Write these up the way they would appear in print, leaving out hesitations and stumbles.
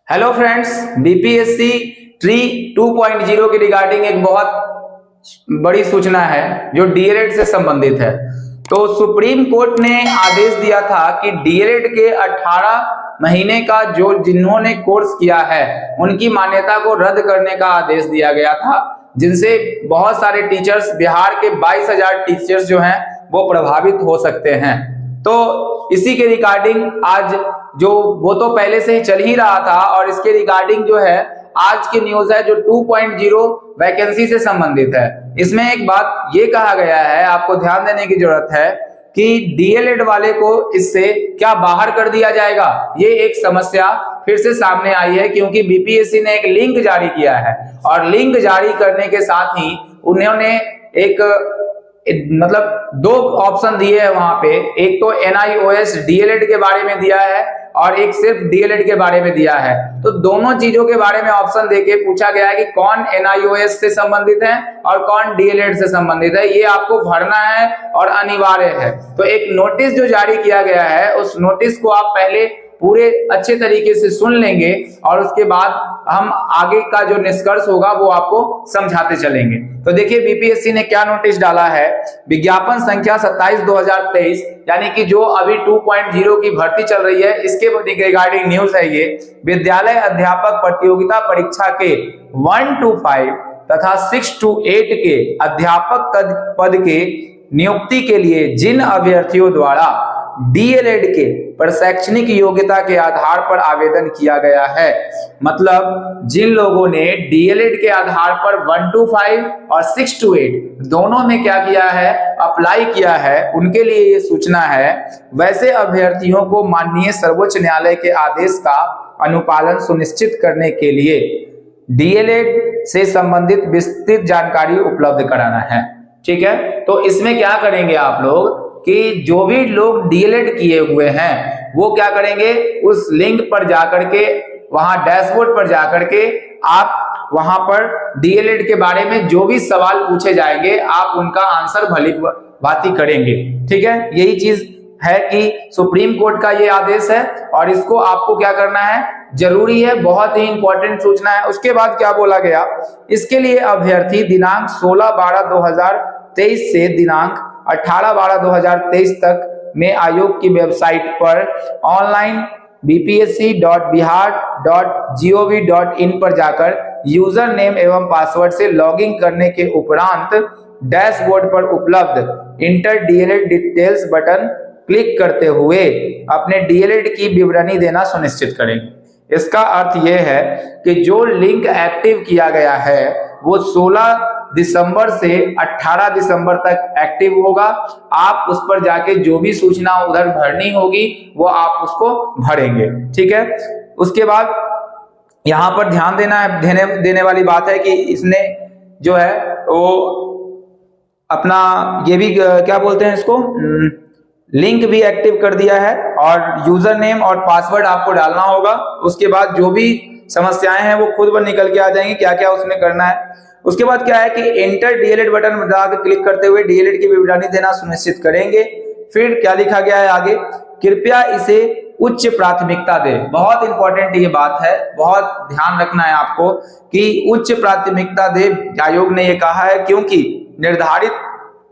Hello friends, BPSC tree 2.0 की regarding एक बहुत बड़ी सूचना है जो डीएलएड से संबंधित है। तो सुप्रीम कोर्ट ने आदेश दिया था कि डीएलएड के 18 महीने का जो जिन्होंने कोर्स किया है उनकी मान्यता को रद्द करने का आदेश दिया गया था, जिनसे बहुत सारे टीचर्स, बिहार के 22,000 टीचर्स जो हैं वो प्रभावित हो सकते हैं। तो इसी के रिगार्डिंग आज जो वो तो पहले से ही चल ही रहा था और इसके रिगार्डिंग जो है आज की न्यूज है जो 2.0 वैकेंसी से संबंधित है। इसमें एक बात ये कहा गया है, आपको ध्यान देने की जरूरत है कि डीएलएड वाले को इससे क्या बाहर कर दिया जाएगा। ये एक समस्या फिर से सामने आई है क्योंकि बीपीएससी ने एक लिंक जारी किया है और लिंक जारी करने के साथ ही उन्होंने एक मतलब दो ऑप्शन दिए हैं वहां पे। एक तो एनआईओएस डीएलएड के बारे में दिया है और एक सिर्फ डीएलएड के बारे में दिया है। तो दोनों चीजों के बारे में ऑप्शन देके पूछा गया है कि कौन एनआईओएस से संबंधित है और कौन डीएलएड से संबंधित है। ये आपको भरना है और अनिवार्य है। तो एक नोटिस जो जारी किया गया है उस नोटिस को आप पहले पूरे अच्छे तरीके से सुन लेंगे और उसके बाद हम आगे का जो निष्कर्ष होगा वो आपको समझाते चलेंगे। तो देखिए बीपीएससी ने क्या नोटिस डाला है। विज्ञापन संख्या 27/2023 यानी कि जो अभी 2.0 की भर्ती चल रही है इसके रिगार्डिंग न्यूज है ये। विद्यालय अध्यापक प्रतियोगिता परीक्षा के 1 to 5 तथा 6 to 8 के अध्यापक पद के नियुक्ति के लिए जिन अभ्यर्थियों द्वारा डीएलएड के प्रशैक्षणिक योग्यता के आधार पर आवेदन किया गया है, मतलब जिन लोगों ने डीएलएड के आधार पर 1 to 5 और 6 to 8 दोनों में क्या किया है, अप्लाई किया है, उनके लिए ये सूचना है। वैसे अभ्यर्थियों को माननीय सर्वोच्च न्यायालय के आदेश का अनुपालन सुनिश्चित करने के लिए डीएलएड से संबंधित विस्तृत जानकारी उपलब्ध कराना है। ठीक है, तो इसमें क्या करेंगे आप लोग कि जो भी लोग डीएलएड किए हुए हैं वो क्या करेंगे, उस लिंक पर जाकर के वहां डैशबोर्ड पर जाकर के आप वहां पर डीएलएड के बारे में जो भी सवाल पूछे जाएंगे आप उनका आंसर भली भांति करेंगे। ठीक है, यही चीज है कि सुप्रीम कोर्ट का ये आदेश है और इसको आपको क्या करना है, जरूरी है, बहुत ही इंपॉर्टेंट सूचना है। उसके बाद क्या बोला गया, इसके लिए अभ्यर्थी दिनांक 16/12/2023 से दिनांक 18/12/2023 तक में आयोग की वेबसाइट पर ऑनलाइन bpsc.bihar.gov.in पर जाकर यूजर नेम एवं पासवर्ड से लॉगिन करने के उपरांत डैशबोर्ड पर उपलब्ध inter DElEd details button click करते हुए अपने डीएलएड की विवरणी देना सुनिश्चित करेंगे। इसका अर्थ यह है कि जो लिंक एक्टिव किया गया है वो 16 दिसंबर से 18 दिसंबर तक एक्टिव होगा। आप उस पर जाके जो भी सूचना उधर भरनी होगी वो आप उसको भरेंगे। ठीक है, उसके बाद यहाँ पर ध्यान देने वाली बात है कि इसने जो है वो अपना ये भी क्या बोलते हैं इसको, लिंक भी एक्टिव कर दिया है और यूजर नेम और पासवर्ड आपको डालना होगा। उसके बाद जो भी समस्याएं हैं वो खुद ब निकल के आ जाएंगी, क्या क्या उसमें करना है। उसके बाद क्या है कि एंटर डीएलएड बटन दबाकर क्लिक करते हुए डीएलएड की विवरणी देना सुनिश्चित करेंगे। फिर क्या लिखा गया है आगे, कृपया इसे उच्च प्राथमिकता दे। बहुत इंपॉर्टेंट ये बात है, बहुत ध्यान रखना है आपको कि उच्च प्राथमिकता दे। आयोग ने ये कहा है क्योंकि निर्धारित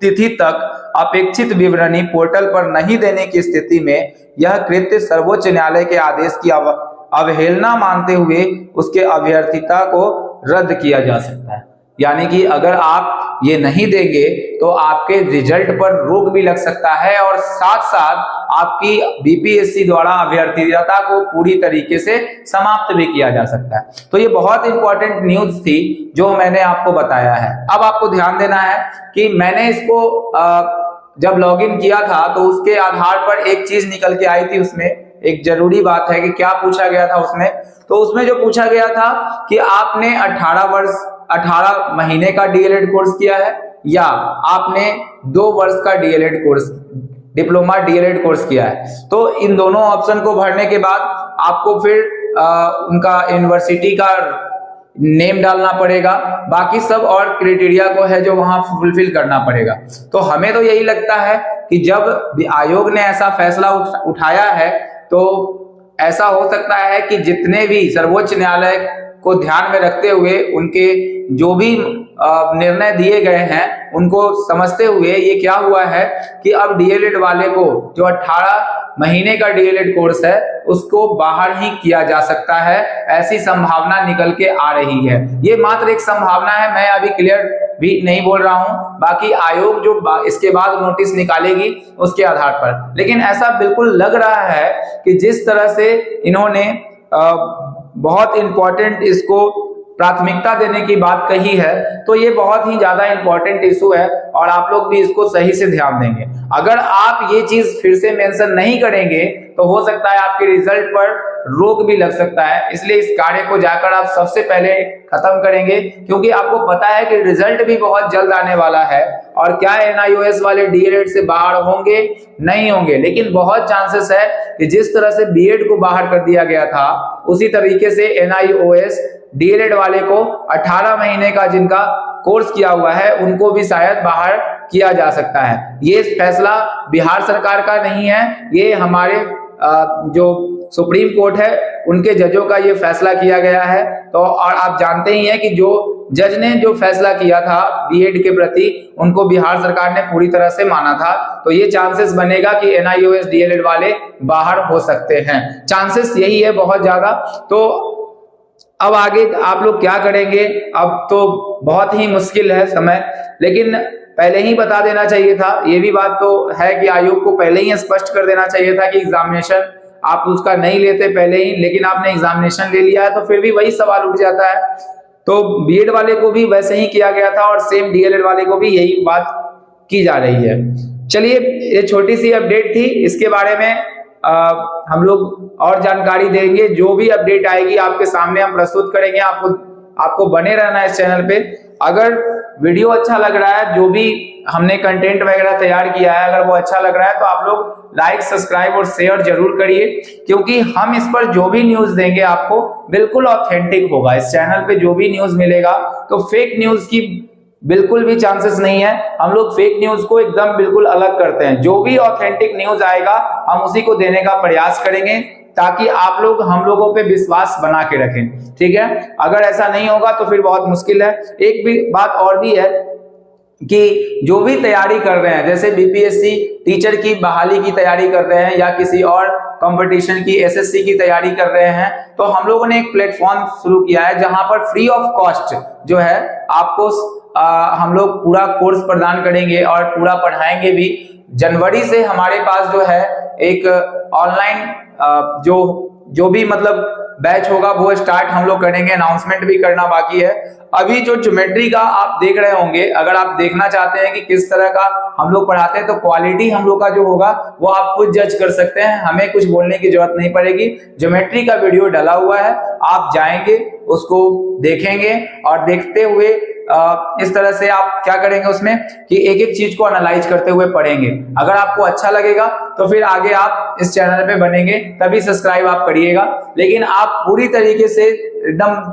तिथि तक अपेक्षित विवरणी पोर्टल पर नहीं देने की स्थिति में यह कृत्य सर्वोच्च न्यायालय के आदेश की अवहेलना मानते हुए उसके अभ्यर्थिता को रद्द किया जा सकता है। यानी कि अगर आप ये नहीं देंगे तो आपके रिजल्ट पर रोक भी लग सकता है और साथ साथ आपकी बीपीएससी द्वारा अभ्यर्थिता को पूरी तरीके से समाप्त भी किया जा सकता है। तो ये बहुत इंपॉर्टेंट न्यूज थी जो मैंने आपको बताया है। अब आपको ध्यान देना है कि मैंने इसको जब लॉगिन किया था तो उसके आधार पर एक चीज निकल के आई थी। उसमें एक जरूरी बात है कि क्या पूछा गया था उसमें, तो उसमें जो पूछा गया था कि आपने 18 महीने का डीएलएड कोर्स किया है या आपने 2 वर्ष का DElEd course, diploma DElEd course किया है। तो इन दोनों ऑप्शन को भरने के बाद आपको फिर उनका यूनिवर्सिटी का नेम डालना पड़ेगा, बाकी सब और क्राइटेरिया को है जो वहां फुलफिल करना पड़ेगा। तो हमें तो यही लगता है कि जब आयोग ने ऐसा फैसला उठाया है तो ऐसा हो सकता है कि जितने भी सर्वोच्च न्यायालय को ध्यान में रखते हुए उनके जो भी निर्णय दिए गए हैं उनको समझते हुए ये क्या हुआ है कि अब डीएलएड वाले को जो 18 महीने का डीएलएड कोर्स है उसको बाहर ही किया जा सकता है, ऐसी संभावना निकल के आ रही है। ये मात्र एक संभावना है, मैं अभी क्लियर भी नहीं बोल रहा हूं, बाकी आयोग जो इसके बाद नोटिस निकालेगी उसके आधार पर। लेकिन ऐसा बिल्कुल लग रहा है कि जिस तरह से इन्होंने बहुत इंपॉर्टेंट इसको प्राथमिकता देने की बात कही है, तो ये बहुत ही ज्यादा इंपॉर्टेंट इशू है और आप लोग भी इसको सही से ध्यान देंगे। अगर आप ये चीज फिर से मेंशन नहीं करेंगे तो हो सकता है आपके रिजल्ट पर रोक भी लग सकता है, इसलिए इस कार्य को जाकर आप सबसे पहले खत्म करेंगे, क्योंकि आपको पता है कि रिजल्ट भी बहुत जल्द आने वाला है। और क्या एनआईओएस वाले डीएलएड से बाहर होंगे? नहीं होंगे, लेकिन बहुत चांसेस है कि जिस तरह से बीएड को बाहर कर दिया गया था उसी तरीके से एनआईओएस डीएलएड वाले को 18 महीने का जिनका कोर्स किया हुआ है उनको भी शायद बाहर किया जा सकता है। ये फैसला बिहार सरकार का नहीं है, ये हमारे जो सुप्रीम कोर्ट है उनके जजों का ये फैसला किया गया है। तो और आप जानते ही हैं कि जो जज ने जो फैसला किया था बीएड के प्रति उनको बिहार सरकार ने पूरी तरह से माना था, तो ये चांसेस बनेगा कि एनआईओएस डीएलएड वाले बाहर हो सकते हैं, चांसेस यही है बहुत ज्यादा। तो अब आगे आप लोग क्या करेंगे? अब तो बहुत ही मुश्किल है समय, लेकिन पहले ही बता देना चाहिए था। ये भी बात तो है कि आयोग को पहले ही स्पष्ट कर देना चाहिए था कि एग्जामिनेशन आप उसका नहीं लेते पहले ही, लेकिन आपने एग्जामिनेशन ले लिया है तो फिर भी वही सवाल उठ जाता है। तो बीएड वाले को भी वैसे ही किया गया था और सेम डीएलएड वाले को भी यही बात की जा रही है। चलिए, ये छोटी सी अपडेट थी, इसके बारे में हम लोग और जानकारी देंगे। जो भी अपडेट आएगी आपके सामने हम प्रस्तुत करेंगे। आपको बने रहना है इस चैनल पे। अगर वीडियो अच्छा लग रहा है, जो भी हमने कंटेंट वगैरह तैयार किया है, अगर वो अच्छा लग रहा है तो आप लोग लाइक, सब्सक्राइब और शेयर जरूर करिए, क्योंकि हम इस पर जो भी न्यूज देंगे आपको बिल्कुल ऑथेंटिक होगा। इस चैनल पे जो भी न्यूज मिलेगा तो फेक न्यूज की बिल्कुल भी चांसेस नहीं है। हम लोग फेक न्यूज को एकदम बिल्कुल अलग करते हैं। जो भी ऑथेंटिक न्यूज आएगा हम उसी को देने का प्रयास करेंगे, ताकि आप लोग हम लोगों पे विश्वास बना के रखें, ठीक है। अगर ऐसा नहीं होगा तो फिर बहुत मुश्किल है। एक भी बात और भी है कि जो भी तैयारी कर रहे हैं, जैसे बीपीएससी टीचर की बहाली की तैयारी कर रहे हैं या किसी और कंपटीशन की एसएससी की तैयारी कर रहे हैं, तो हम लोगों ने एक प्लेटफॉर्म शुरू किया है जहां पर फ्री ऑफ कॉस्ट जो है आपको हम लोग पूरा कोर्स प्रदान करेंगे और पूरा पढ़ाएंगे भी। जनवरी से हमारे पास जो है एक ऑनलाइन जो भी मतलब बैच होगा वो स्टार्ट हम लोग करेंगे, अनाउंसमेंट भी करना बाकी है। अभी जो ज्योमेट्री का आप देख रहे होंगे, अगर आप देखना चाहते हैं कि किस तरह का हम लोग पढ़ाते हैं तो क्वालिटी हम लोग का जो होगा वो आप खुद जज कर सकते हैं, हमें कुछ बोलने की जरूरत नहीं पड़ेगी। ज्योमेट्री का वीडियो डला हुआ है, आप जाएंगे उसको देखेंगे और देखते हुए इस तरह से आप क्या करेंगे उसमें कि एक एक चीज को एनालाइज करते हुए पढ़ेंगे। अगर आपको अच्छा लगेगा तो फिर आगे आप इस चैनल पे बनेंगे, तभी सब्सक्राइब आप करिएगा। लेकिन आप पूरी तरीके से एकदम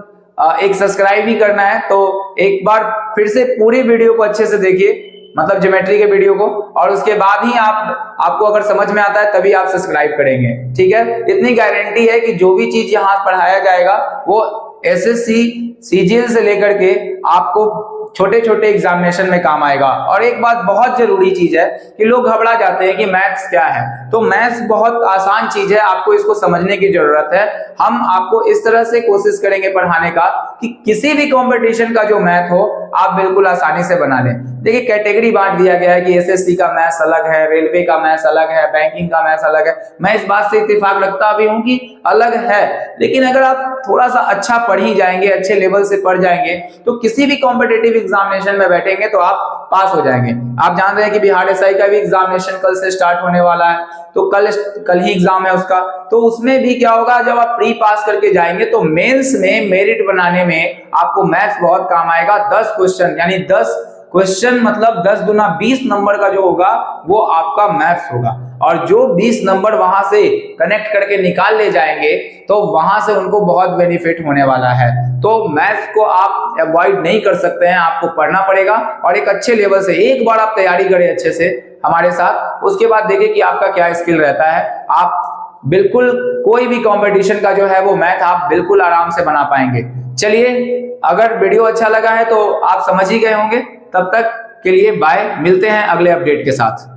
एक सब्सक्राइब ही करना है तो एक बार फिर से पूरी वीडियो को अच्छे से देखिए, मतलब ज्योमेट्री के वीडियो को, और उसके बाद ही आपको अगर समझ में आता है तभी आप सब्सक्राइब करेंगे, ठीक है। इतनी गारंटी है कि जो भी चीज यहाँ पढ़ाया जाएगा वो एसएससी सीजीएल से लेकर के आपको छोटे छोटे एग्जामिनेशन में काम आएगा। और एक बात बहुत जरूरी चीज है कि लोग घबरा जाते हैं कि मैथ्स क्या है, तो मैथ्स बहुत आसान चीज है, आपको इसको समझने की जरूरत है। हम आपको इस तरह से कोशिश करेंगे पढ़ाने का कि किसी भी कंपटीशन का जो मैथ हो आप बिल्कुल आसानी से बना लें। देखिए, कैटेगरी बांट दिया गया है कि एसएससी का मैथ्स अलग है, रेलवे का मैथ्स अलग है, बैंकिंग का मैथ्स अलग है। मैं इस बात से इत्तेफाक रखता भी हूं कि अलग है, लेकिन अगर आप थोड़ा सा अच्छा पढ़ ही जाएंगे, अच्छे लेवल से पढ़ जाएंगे, तो किसी भी कॉम्पिटेटिव एग्जामिनेशन में बैठेंगे तो आप पास हो जाएंगे। आप जान रहे हैं कि बिहार एसआई का भी एग्जामिनेशन कल से स्टार्ट होने वाला है, तो कल ही एग्जाम है उसका। तो उसमें भी क्या होगा, जब आप प्री पास करके जाएंगे तो मेंस में मेरिट बनाने में आपको मैथ्स बहुत काम आएगा। 10 क्वेश्चन यानी 10 क्वेश्चन मतलब 10 दूना 20 नंबर का जो होगा वो आपका मैथ्स होगा, और जो 20 नंबर वहां से कनेक्ट करके निकाल ले जाएंगे तो वहां से उनको बहुत बेनिफिट होने वाला है। तो मैथ्स को आप अवॉइड नहीं कर सकते हैं, आपको पढ़ना पड़ेगा और एक अच्छे लेवल से। एक बार आप तैयारी करें अच्छे से हमारे साथ, उसके बाद देखिए कि आपका क्या स्किल रहता है। आप बिल्कुल कोई भी कंपटीशन का जो है वो मैथ आप बिल्कुल आराम से बना पाएंगे। चलिए, अगर वीडियो अच्छा लगा है तो आप समझ ही गए होंगे। तब तक के लिए बाय, मिलते हैं अगले अपडेट के साथ।